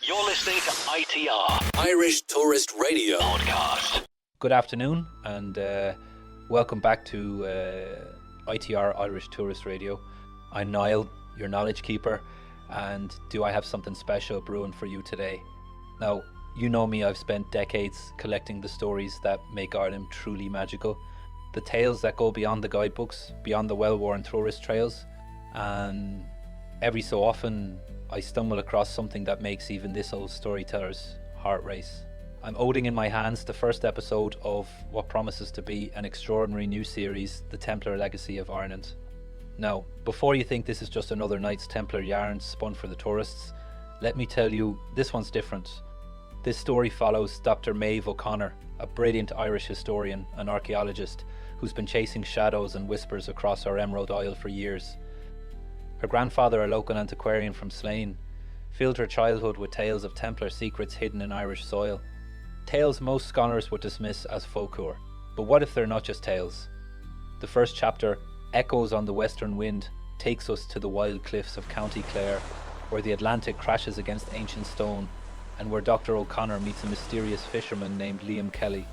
You're listening to ITR, Irish Tourist Radio podcast. Good afternoon and welcome back to ITR Irish Tourist Radio. I'm Niall, your knowledge keeper, and do I have something special brewing for you today? Now, you know me, I've spent decades collecting the stories that make Ireland truly magical, the tales that go beyond the guidebooks, beyond the well-worn tourist trails, and every so often I stumble across something that makes even this old storyteller's heart race. I'm holding in my hands the first episode of what promises to be an extraordinary new series, The Templar Legacy of Ireland. Now, before you think this is just another Knights Templar yarn spun for the tourists, let me tell you, this one's different. This story follows Dr. Maeve O'Connor, a brilliant Irish historian and archaeologist who's been chasing shadows and whispers across our Emerald Isle for years. Her grandfather, a local antiquarian from Slane, filled her childhood with tales of Templar secrets hidden in Irish soil. Tales most scholars would dismiss as folklore, but what if they're not just tales? The first chapter, Echoes on the Western Wind, takes us to the wild cliffs of County Clare, where the Atlantic crashes against ancient stone, and where Dr. O'Connor meets a mysterious fisherman named Liam Kelly.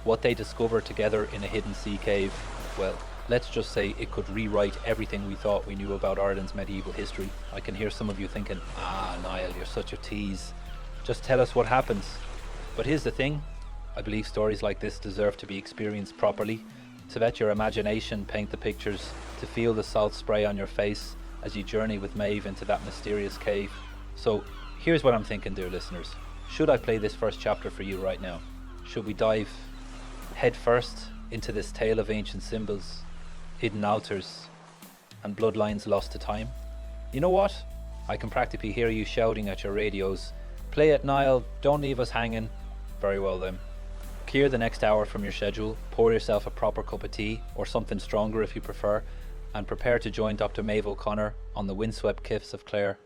What they discover together in a hidden sea cave, well, let's just say it could rewrite everything we thought we knew about Ireland's medieval history. I can hear some of you thinking, Niall, you're such a tease. Just tell us what happens. But here's the thing, I believe stories like this deserve to be experienced properly, to let your imagination paint the pictures, to feel the salt spray on your face as you journey with Maeve into that mysterious cave. So here's what I'm thinking, dear listeners. Should I play this first chapter for you right now? Should we dive head first into this tale of ancient symbols, hidden altars, and bloodlines lost to time? You know what? I can practically hear you shouting at your radios, "Play it, Niall, don't leave us hanging." Very well then. Clear the next hour from your schedule, pour yourself a proper cup of tea, or something stronger if you prefer, and prepare to join Dr. Maeve O'Connor on the windswept cliffs of Clare.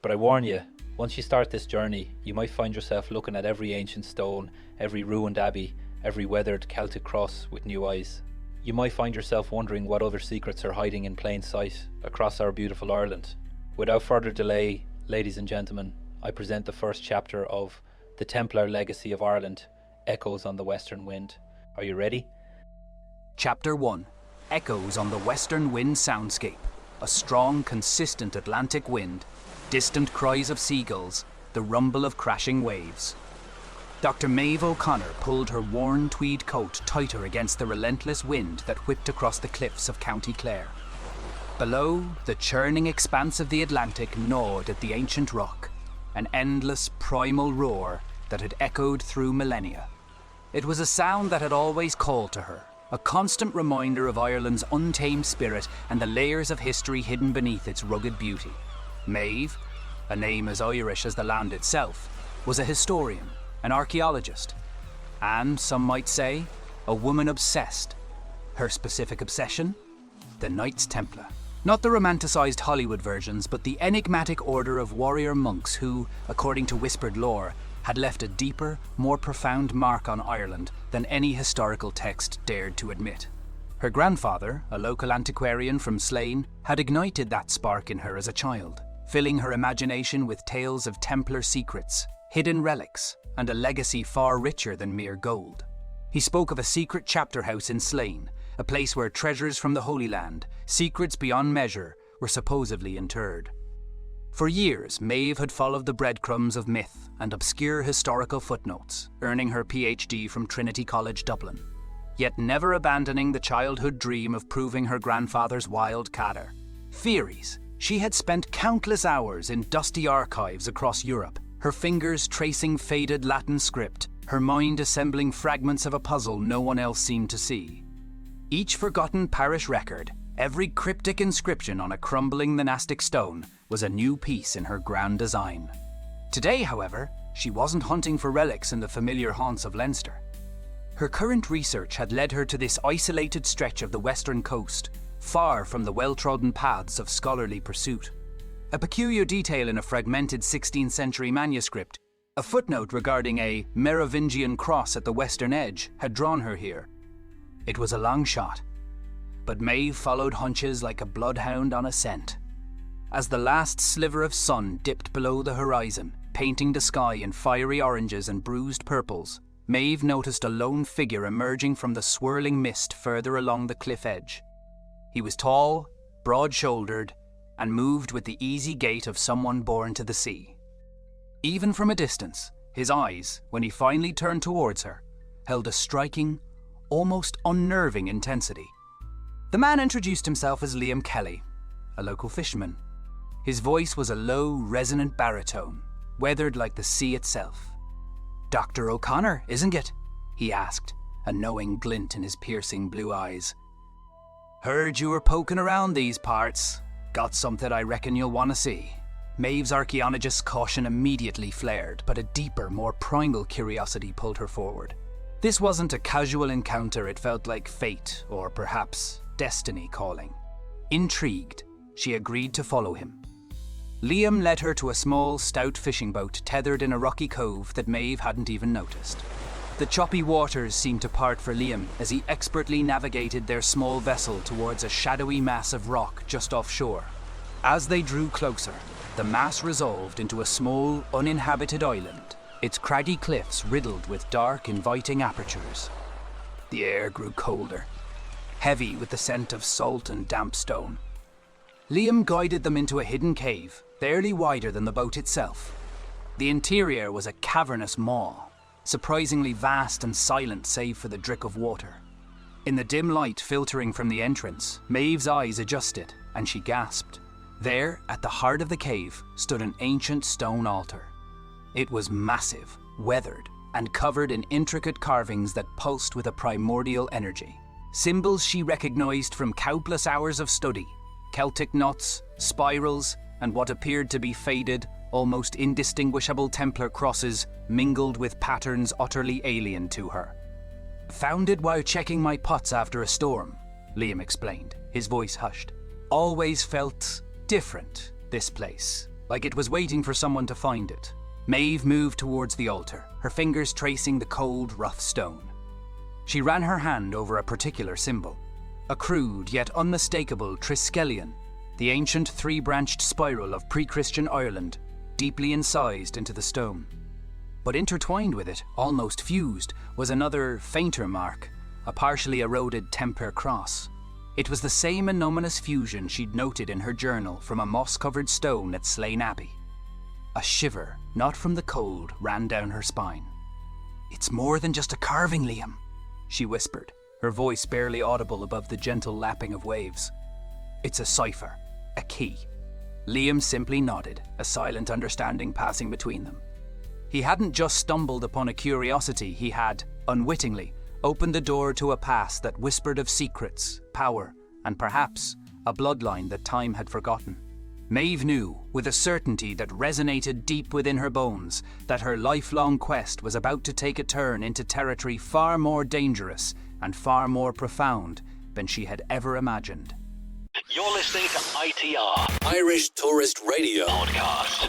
But I warn you, once you start this journey, you might find yourself looking at every ancient stone, every ruined abbey, every weathered Celtic cross with new eyes. You might find yourself wondering what other secrets are hiding in plain sight across our beautiful Ireland. Without further delay, ladies and gentlemen, I present the first chapter of The Templar Legacy of Ireland, Echoes on the Western Wind. Are you ready? Chapter 1. Echoes on the Western Wind Soundscape. A strong, consistent Atlantic wind, distant cries of seagulls, the rumble of crashing waves. Dr. Maeve O'Connor pulled her worn tweed coat tighter against the relentless wind that whipped across the cliffs of County Clare. Below, the churning expanse of the Atlantic gnawed at the ancient rock, an endless primal roar that had echoed through millennia. It was a sound that had always called to her, a constant reminder of Ireland's untamed spirit and the layers of history hidden beneath its rugged beauty. Maeve, a name as Irish as the land itself, was a historian, an archaeologist, and, some might say, a woman obsessed. Her specific obsession? The Knights Templar. Not the romanticised Hollywood versions, but the enigmatic order of warrior monks who, according to whispered lore, had left a deeper, more profound mark on Ireland than any historical text dared to admit. Her grandfather, a local antiquarian from Slane, had ignited that spark in her as a child, filling her imagination with tales of Templar secrets, hidden relics, and a legacy far richer than mere gold. He spoke of a secret chapter house in Slane, a place where treasures from the Holy Land, secrets beyond measure, were supposedly interred. For years, Maeve had followed the breadcrumbs of myth and obscure historical footnotes, earning her PhD from Trinity College Dublin, yet never abandoning the childhood dream of proving her grandfather's wild catter. Theories. She had spent countless hours in dusty archives across Europe, her fingers tracing faded Latin script, her mind assembling fragments of a puzzle no one else seemed to see. Each forgotten parish record, every cryptic inscription on a crumbling monastic stone, was a new piece in her grand design. Today, however, she wasn't hunting for relics in the familiar haunts of Leinster. Her current research had led her to this isolated stretch of the western coast, far from the well-trodden paths of scholarly pursuit. A peculiar detail in a fragmented 16th century manuscript, a footnote regarding a Merovingian cross at the western edge, had drawn her here. It was a long shot, but Maeve followed hunches like a bloodhound on a scent. As the last sliver of sun dipped below the horizon, painting the sky in fiery oranges and bruised purples, Maeve noticed a lone figure emerging from the swirling mist further along the cliff edge. He was tall, broad-shouldered, and moved with the easy gait of someone born to the sea. Even from a distance, his eyes, when he finally turned towards her, held a striking, almost unnerving intensity. The man introduced himself as Liam Kelly, a local fisherman. His voice was a low, resonant baritone, weathered like the sea itself. "Dr. O'Connor, isn't it?" he asked, a knowing glint in his piercing blue eyes. "Heard you were poking around these parts. Got something I reckon you'll want to see." Maeve's archaeologist's caution immediately flared, but a deeper, more primal curiosity pulled her forward. This wasn't a casual encounter, it felt like fate, or perhaps destiny calling. Intrigued, she agreed to follow him. Liam led her to a small, stout fishing boat tethered in a rocky cove that Maeve hadn't even noticed. The choppy waters seemed to part for Liam as he expertly navigated their small vessel towards a shadowy mass of rock just offshore. As they drew closer, the mass resolved into a small, uninhabited island, its craggy cliffs riddled with dark, inviting apertures. The air grew colder, heavy with the scent of salt and damp stone. Liam guided them into a hidden cave, barely wider than the boat itself. The interior was a cavernous maw, surprisingly vast and silent save for the drip of water. In the dim light filtering from the entrance, Maeve's eyes adjusted, and she gasped. There, at the heart of the cave, stood an ancient stone altar. It was massive, weathered, and covered in intricate carvings that pulsed with a primordial energy. Symbols she recognized from countless hours of study: Celtic knots, spirals, and what appeared to be faded, almost indistinguishable Templar crosses mingled with patterns utterly alien to her. "Found it while checking my pots after a storm," Liam explained, his voice hushed. "Always felt different, this place, like it was waiting for someone to find it." Maeve moved towards the altar, her fingers tracing the cold, rough stone. She ran her hand over a particular symbol, a crude yet unmistakable triskelion, the ancient three-branched spiral of pre-Christian Ireland, deeply incised into the stone. But intertwined with it, almost fused, was another, fainter mark, a partially eroded Templar cross. It was the same anomalous fusion she'd noted in her journal from a moss-covered stone at Slane Abbey. A shiver, not from the cold, ran down her spine. "It's more than just a carving, Liam," she whispered, her voice barely audible above the gentle lapping of waves. "It's a cipher, a key." Liam simply nodded, a silent understanding passing between them. He hadn't just stumbled upon a curiosity, he had, unwittingly, opened the door to a past that whispered of secrets, power, and perhaps a bloodline that time had forgotten. Maeve knew, with a certainty that resonated deep within her bones, that her lifelong quest was about to take a turn into territory far more dangerous and far more profound than she had ever imagined. You're listening to ITR Irish Tourist Radio. Podcast.